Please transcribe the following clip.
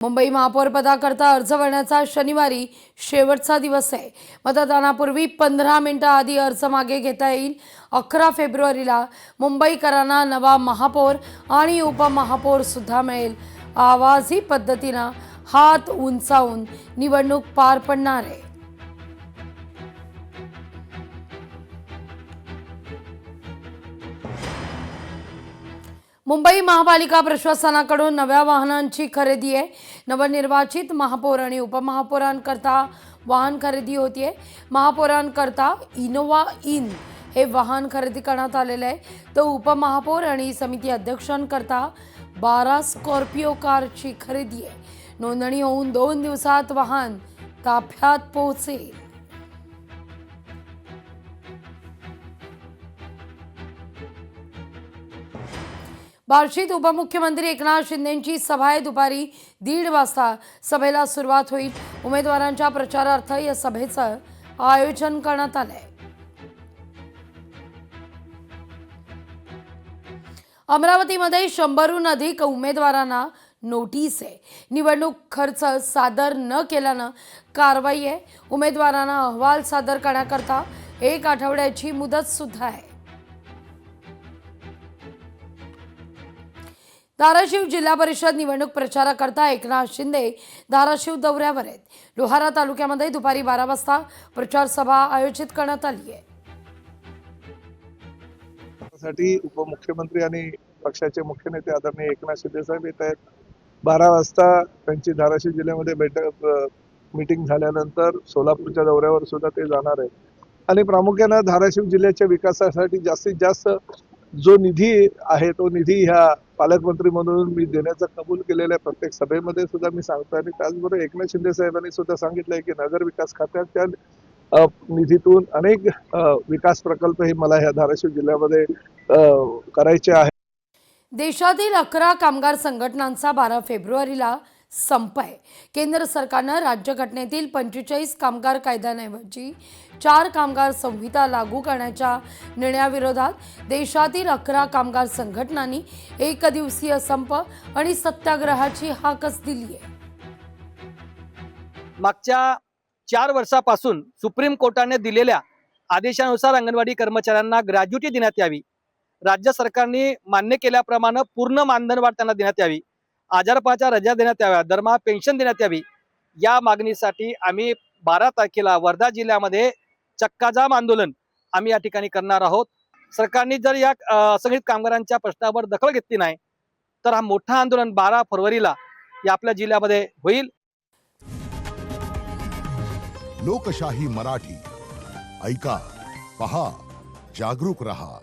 मुंबई महापौर पदाकरता अर्ज भरण्याचा शनिवारी शेवटचा दिवस आहे। मतदानापूर्वी 15 मिनिटं आधी अर्ज मागे घेता येईल। 11 फेब्रुवारीला मुंबईकरांना नवा महापौर आणि उपमहापौर सुद्धा मिळेल। आवाजी पद्धतीने हात उंचावून निवडणूक पार पडणार आहे। मुंबई महापालिका प्रशासनाकडून नव्या वाहनांची खरेदी आहे। नवनिर्वाचित महापौर आणि उपमहापौरांकरता वाहन खरेदी होतीये। महापौरांकरता इनोवा इन हे वाहन खरेदी करण्यात आलेले आहे, तर उपमहापौर आणि समिती अध्यक्षांकरता 12 स्कॉर्पिओ कारची खरेदी आहे। नोंदणी होऊन 2 दिवसात वाहन ताफ्यात पोहोचेल। बार्शीत उपमुख्यमंत्री एकनाथ शिंदेंची सभा आहे। दुपारी 1:30 वाजता सभेला सुरुवात होईल। उमेदवारांच्या प्रचारार्थ या सभेचं आयोजन करण्यात आलंय। अमरावतीमध्ये 100हून अधिक उमेदवारांना नोटीस आहे। निवडणूक खर्च सादर न केल्यानं कारवाई आहे। उमेदवारांना अहवाल सादर करण्याकरता 1 आठवड्याची मुदत सुद्धा आहे। धाराशिव जिल्हा परिषद निवडणूक प्रचाराकरता एकनाथ शिंदे धाराशिव दौऱ्यावर आहेत। लोहारा तालुक्यामध्ये दुपारी 12 वाजता प्रचार सभा आयोजित करण्यात आली आहे। साठी उपमुख्यमंत्री आणि पक्षाचे मुख्य नेते आदरणीय एकनाथ शिंदे साहेब येत आहेत। 12 वाजता त्यांची धाराशिव जिल्ह्यामध्ये मीटिंग झाल्यानंतर सोलापूरच्या दौऱ्यावर सुद्धा ते जाणार आहेत आणि प्रामुख्याने धाराशिव जिल्ह्याच्या विकासासाठी जास्तीत जास्त जो निधी आहे तो निधी ह्या पालकमंत्री म्हणून मी देण्याचा कबूल केलेल्या प्रत्येक सभेमध्ये सुद्धा मी सांगतो आणि त्याचबरोबर एकनाथ शिंदे साहेबांनी सुद्धा सांगितलंय की नगर विकास खात्याच्या निधीतून अनेक विकास प्रकल्प हे मला ह्या धाराशिव जिल्ह्यामध्ये करायचे आहेत। देशातील 11 कामगार संघटनांचा 12 फेब्रुवारीला संप आहे। केंद्र सरकारनं राज्यघटनेतील 45 कामगार कायद्यांऐवजी 4 कामगार संहिता लागू करण्याच्या निर्णयाविरोधात देशातील 11 कामगार संघटनांनी एकदिवसीय संप आणि सत्याग्रहाची हाकच दिली आहे। मागच्या 4 वर्षापासून सुप्रीम कोर्टाने दिलेल्या आदेशानुसार अंगणवाडी कर्मचाऱ्यांना ग्रॅज्युटी देण्यात यावी, राज्य सरकारने मान्य केल्याप्रमाणे पूर्ण मानधनवाढ त्यांना देण्यात यावी, आजारपणाच्या रजा देण्यात याव्या, दरमहा पेन्शन देण्यात यावी, या मागणीसाठी आम्ही 12 तारखेला वर्धा जिल्ह्यामध्ये चक्काजाम आंदोलन आम्ही या ठिकाणी करणार आहोत। सरकारने जर या असंघटित कामगारांच्या प्रश्नावर दखल घेतली नाही तर हा मोठा आंदोलन 12 फरवरीला या आपल्या जिल्ह्यामध्ये होईल। लोकशाही मराठी ऐका, पहा, जागरूक रहा।